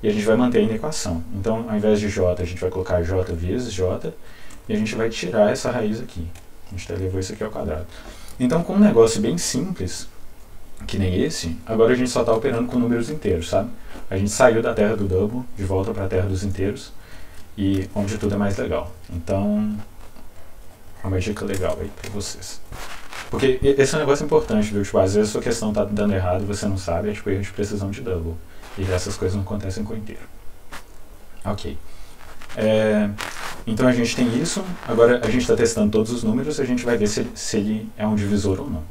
e a gente vai manter a inequação. Então, ao invés de j, a gente vai colocar j vezes j e a gente vai tirar essa raiz aqui. A gente levou isso aqui ao quadrado. Então, com um negócio bem simples, que nem esse, agora a gente só está operando com números inteiros, sabe? A gente saiu da terra do double, de volta para a terra dos inteiros, e onde tudo é mais legal. Então, é uma dica legal aí para vocês. Porque esse é um negócio importante, viu? Tipo, às vezes a sua questão tá dando errado e você não sabe, é tipo erro de precisão de double. E essas coisas não acontecem com o inteiro. Ok. Então a gente tem isso. Agora a gente está testando todos os números e a gente vai ver se ele é um divisor ou não.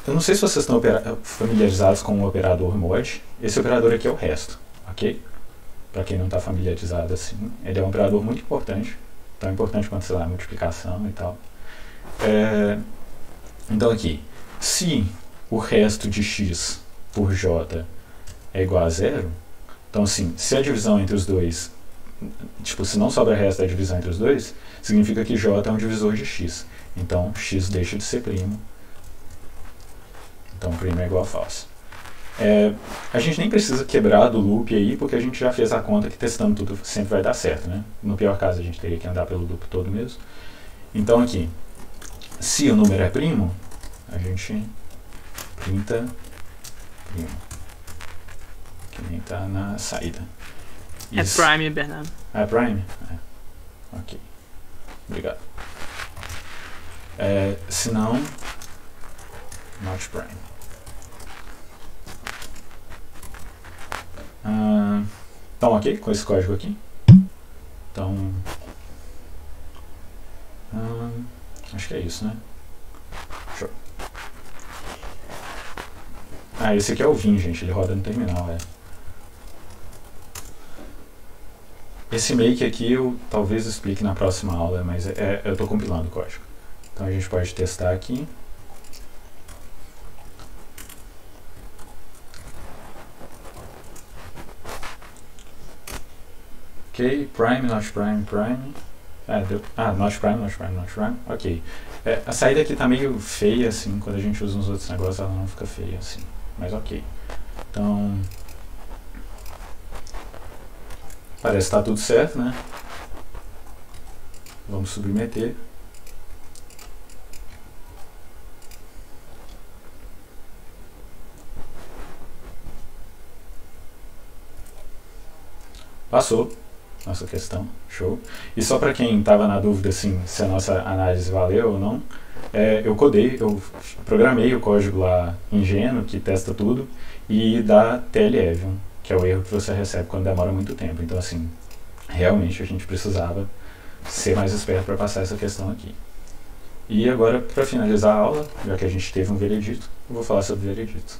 Eu não sei se vocês estão familiarizados com o operador mod. Esse operador aqui é o resto, ok? Para quem não está familiarizado assim, ele é um operador muito importante. Tão importante quanto, sei lá, multiplicação e tal. Então aqui, se o resto de x por j é igual a zero, então assim, se a divisão entre os dois, tipo, se não sobra resto da divisão entre os dois, significa que j é um divisor de x. Então x deixa de ser primo. Então primo é igual a falso. A gente nem precisa quebrar do loop aí, porque a gente já fez a conta que testando tudo sempre vai dar certo, né? No pior caso a gente teria que andar pelo loop todo mesmo. Então aqui, se o número é primo, a gente printa primo, que nem está na saída. Isso. É prime, Bernardo. É prime? Ok. Obrigado. Se não, not prime. Então, ok, com esse código aqui. Então, acho que é isso, né? Show. Esse aqui é o Vim, gente, ele roda no terminal, Esse make aqui eu talvez explique na próxima aula, mas eu estou compilando o código. Então a gente pode testar aqui. Ok, prime, not prime, prime. Not prime, not prime, not prime. Ok. A saída aqui tá meio feia, assim, quando a gente usa uns outros negócios ela não fica feia, assim. Mas ok. Então, parece que está tudo certo, né? Vamos submeter. Passou nossa questão, show. E só para quem estava na dúvida assim, se a nossa análise valeu ou não, eu programei o código lá ingênuo, que testa tudo, e dá TLE, que é o erro que você recebe quando demora muito tempo. Então assim, realmente a gente precisava ser mais esperto para passar essa questão aqui. E agora, para finalizar a aula, já que a gente teve um veredito, eu vou falar sobre o veredito.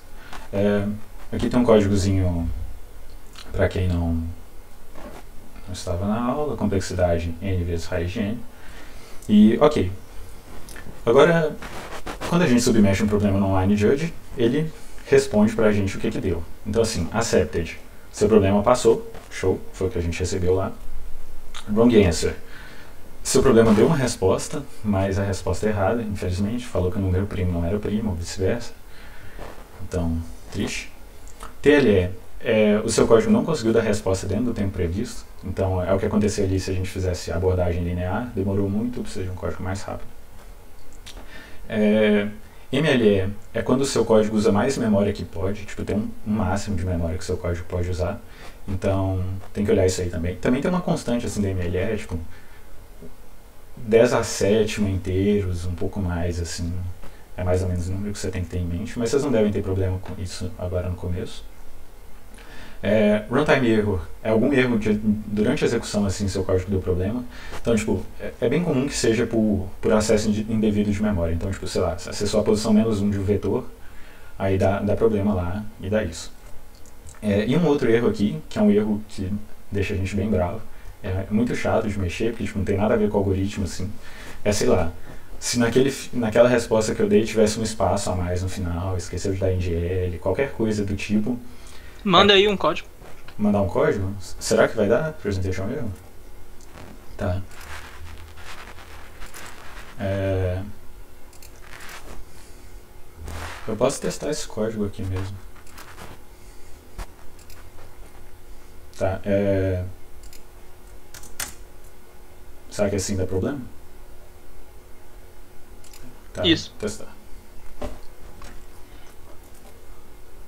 Aqui tem um códigozinho para quem não estava na aula, complexidade n vezes raiz de n. E, ok. Agora, quando a gente submete um problema no Online Judge, ele responde pra gente o que deu. Então, assim, accepted. Seu problema passou, show, foi o que a gente recebeu lá. Wrong answer. Seu problema deu uma resposta, mas a resposta é errada, infelizmente. Falou que o número primo não era primo, ou vice-versa. Então, triste. TLE. O seu código não conseguiu dar resposta dentro do tempo previsto. Então, é o que aconteceria ali se a gente fizesse abordagem linear. Demorou muito, precisa de um código mais rápido. MLE é quando o seu código usa mais memória que pode. Tipo, tem um máximo de memória que o seu código pode usar. Então, tem que olhar isso aí também. Também tem uma constante assim da MLE, tipo 10 a 7 inteiros, um pouco mais, assim. É mais ou menos o número que você tem que ter em mente. Mas vocês não devem ter problema com isso agora no começo. Runtime error é algum erro que durante a execução assim seu código deu problema. Então, tipo, é bem comum que seja por acesso indevido de memória. Então, tipo, sei lá, se acessou a posição -1 de um vetor, aí dá problema lá e dá isso. E um outro erro aqui, que é um erro que deixa a gente bem bravo, é muito chato de mexer, porque tipo, não tem nada a ver com o algoritmo, assim. Sei lá, se naquela resposta que eu dei tivesse um espaço a mais no final, esqueceu de dar NGL, qualquer coisa do tipo. Manda aí um código. Mandar um código? Será que vai dar? Presentation erro? Tá. Eu posso testar esse código aqui mesmo. Tá. Será que assim dá problema? Tá, isso. Testar.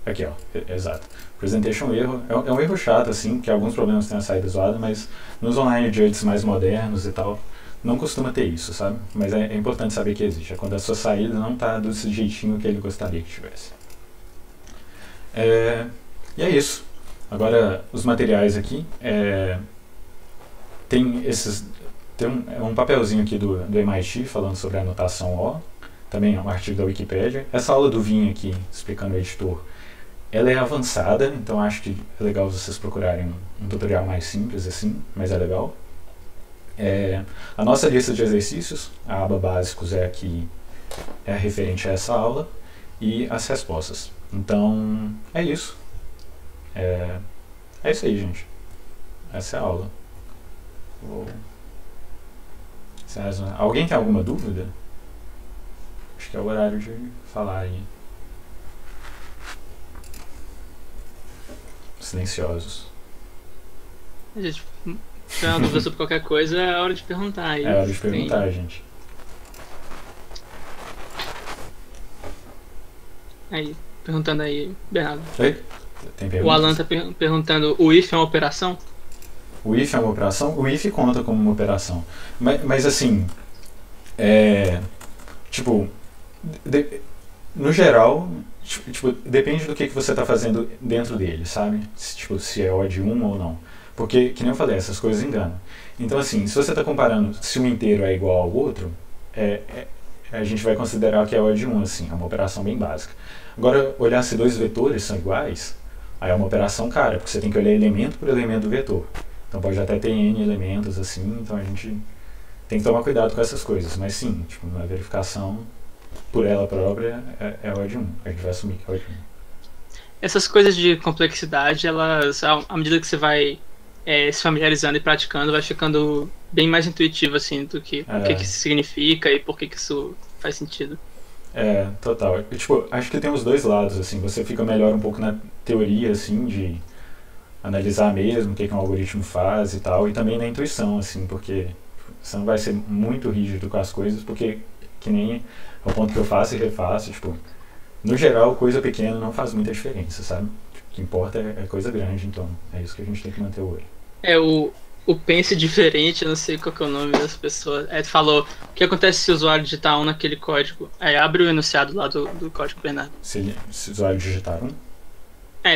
Aqui, ó. Exato. Presentation erro. É um erro chato, assim, que alguns problemas têm a saída zoada, mas nos online judges mais modernos e tal, não costuma ter isso, sabe? Mas é importante saber que existe. É quando a sua saída não tá do jeitinho que ele gostaria que tivesse. E é isso. Agora, os materiais aqui. Tem um papelzinho aqui do MIT falando sobre a anotação O. Também é um artigo da Wikipédia. Essa aula do Vim aqui, explicando o editor, ela é avançada, então acho que é legal vocês procurarem um tutorial mais simples assim, mas é legal. A nossa lista de exercícios, a aba básicos é aqui, é referente a essa aula, e as respostas. Então, é isso. É isso aí, gente. Essa é a aula. Alguém tem alguma dúvida? Acho que é o horário de falar aí. Silenciosos. Gente, se tiver uma dúvida sobre qualquer coisa, é hora de perguntar aí. É hora de perguntar, gente. Aí, perguntando aí, Bernardo. Oi? Tem perguntas? O Alan tá perguntando, o if é uma operação? O if é uma operação? O if conta como uma operação. Mas assim, tipo, no geral, tipo, depende do que você está fazendo dentro dele, sabe? Se é odd 1 ou não. Porque, que nem eu falei, essas coisas enganam. Então, assim, se você está comparando se um inteiro é igual ao outro, a gente vai considerar que é odd 1, assim, é uma operação bem básica. Agora, olhar se dois vetores são iguais, aí é uma operação cara, porque você tem que olhar elemento por elemento do vetor. Então pode até ter N elementos, assim, então a gente tem que tomar cuidado com essas coisas. Mas sim, tipo, na verificação por ela própria é odd 1. A gente vai assumir que é odd 1. Essas coisas de complexidade, elas, à medida que você vai se familiarizando e praticando, vai ficando bem mais intuitivo, assim, do que o que isso significa e por que isso faz sentido. Total. Tipo, acho que tem os dois lados, assim. Você fica melhor um pouco na teoria, assim, de analisar mesmo o que um algoritmo faz e tal, e também na intuição, assim, porque você não vai ser muito rígido com as coisas, porque que nem ao ponto que eu faço e refaço, tipo, no geral, coisa pequena não faz muita diferença, sabe? O que importa é coisa grande, então é isso que a gente tem que manter o olho. O Pense Diferente, eu não sei qual que é o nome das pessoas, falou o que acontece se o usuário digitar um naquele código. Aí abre o enunciado lá do código, Bernardo. Se o usuário digitar um?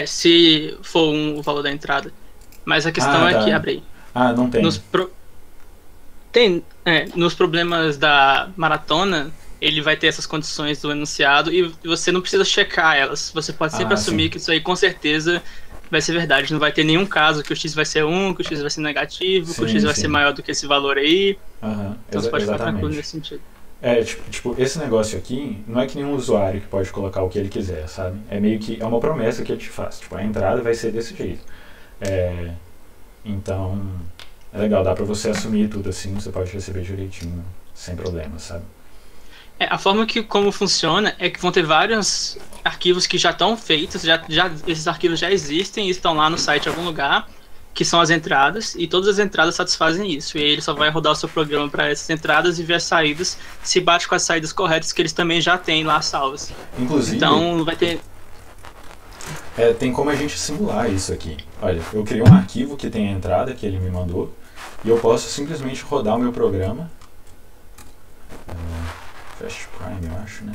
Se for o valor da entrada. Mas a questão é que, abre aí. Não tem. Nos problemas da maratona, ele vai ter essas condições do enunciado e você não precisa checar elas. Você pode sempre assumir que isso aí com certeza vai ser verdade. Não vai ter nenhum caso que o X vai ser 1, que o X vai ser negativo, que o X vai ser maior do que esse valor aí. Então você pode ficar tranquilo nesse sentido. Tipo, esse negócio aqui não é que nenhum usuário que pode colocar o que ele quiser, sabe? É meio que, é uma promessa que ele te faz. Tipo, a entrada vai ser desse jeito. Então, é legal, dá pra você assumir tudo assim, você pode receber direitinho, sem problema, sabe? A forma como funciona é que vão ter vários arquivos que já estão feitos, esses arquivos já existem e estão lá no site em algum lugar, que são as entradas, e todas as entradas satisfazem isso. E aí ele só vai rodar o seu programa para essas entradas e ver as saídas, se bate com as saídas corretas que eles também já têm lá salvas. Inclusive, então vai ter... tem como a gente simular isso aqui. Olha, eu criei um arquivo que tem a entrada que ele me mandou, e eu posso simplesmente rodar o meu programa. Fast Prime, eu acho, né?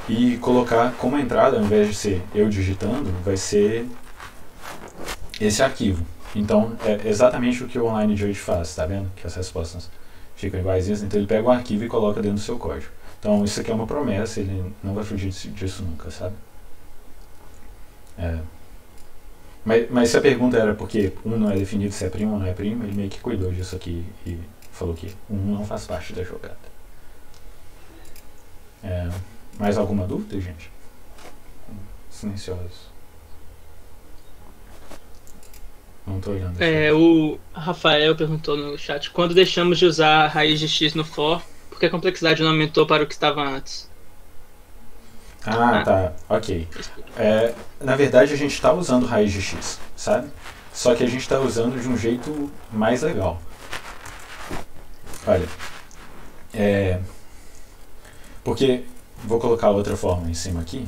E colocar como entrada, ao invés de ser eu digitando, vai ser esse arquivo. Então, é exatamente o que o Online Judge faz, tá vendo? Que as respostas ficam iguaizinhas. Então, ele pega um arquivo e coloca dentro do seu código. Então, isso aqui é uma promessa, ele não vai fugir disso nunca, sabe? Mas se a pergunta era porque um não é definido se é primo ou não é primo, ele meio que cuidou disso aqui e falou que um não faz parte da jogada. Mais alguma dúvida, gente? Silenciosos. Não tô olhando. O Rafael perguntou no chat: quando deixamos de usar a raiz de x no for, por que a complexidade não aumentou para o que estava antes? Tá, ok. Na verdade, a gente está usando raiz de x, sabe? Só que a gente está usando de um jeito mais legal. Olha, porque, vou colocar outra forma em cima aqui,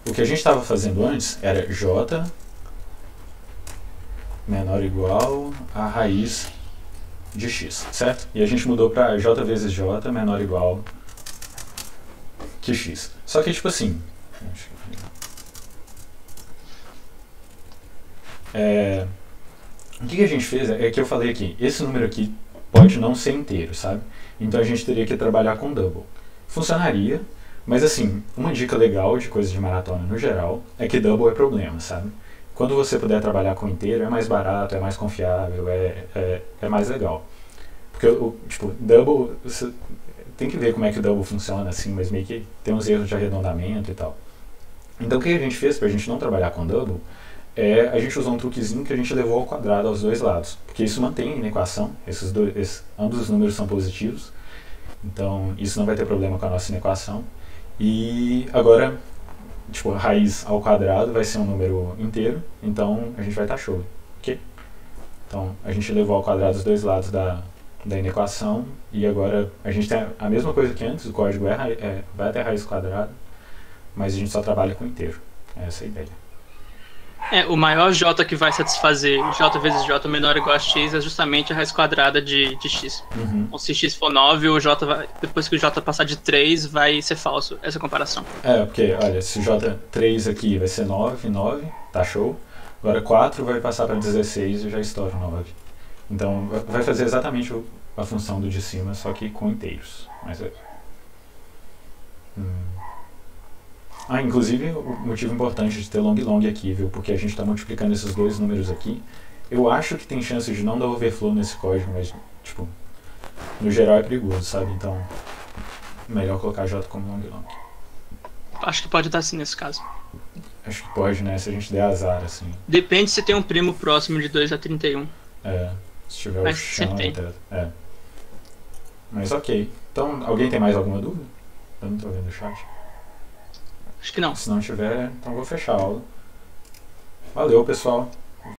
o que a gente estava fazendo antes era j menor ou igual a raiz de x, certo? E a gente mudou para j vezes j menor ou igual que x. Só que, tipo assim, o que a gente fez é que eu falei aqui, esse número aqui pode não ser inteiro, sabe? Então a gente teria que trabalhar com double. Funcionaria, mas assim, uma dica legal de coisas de maratona no geral é que double é problema, sabe? Quando você puder trabalhar com inteiro, é mais barato, é mais confiável, é mais legal. Porque, tipo, double, você tem que ver como é que o double funciona, assim, mas meio que tem uns erros de arredondamento e tal. Então o que a gente fez pra gente não trabalhar com double a gente usou um truquezinho que a gente levou ao quadrado aos dois lados, porque isso mantém na equação, ambos os números são positivos, então isso não vai ter problema com a nossa inequação. E agora, tipo, a raiz ao quadrado vai ser um número inteiro, então a gente vai estar show, ok? Então a gente levou ao quadrado os dois lados da inequação, e agora a gente tem a mesma coisa que antes, o código vai até a raiz quadrada, mas a gente só trabalha com inteiro, essa é a ideia. O maior j que vai satisfazer j vezes j menor ou igual a x é justamente a raiz quadrada de x. Uhum. Então, se x for 9, o j depois que o j passar de 3, vai ser falso, essa comparação. Porque, olha, se o j3 aqui vai ser 9, tá show. Agora 4 vai passar para 16 e já estoura 9. Então, vai fazer exatamente a função do de cima, só que com inteiros. Mas inclusive, o motivo importante de ter long aqui, viu? Porque a gente está multiplicando esses dois números aqui. Eu acho que tem chance de não dar overflow nesse código, mas, tipo, no geral é perigoso, sabe? Então, melhor colocar j como long. Acho que pode dar sim nesse caso. Acho que pode, né? Se a gente der azar, assim. Depende se tem um primo próximo de 2 a 31. Se tiver o chão, até. Mas sempre tem. É. Mas ok. Então, alguém tem mais alguma dúvida? Eu não tô vendo o chat. Acho que não. Se não tiver, então vou fechar a aula. Valeu, pessoal.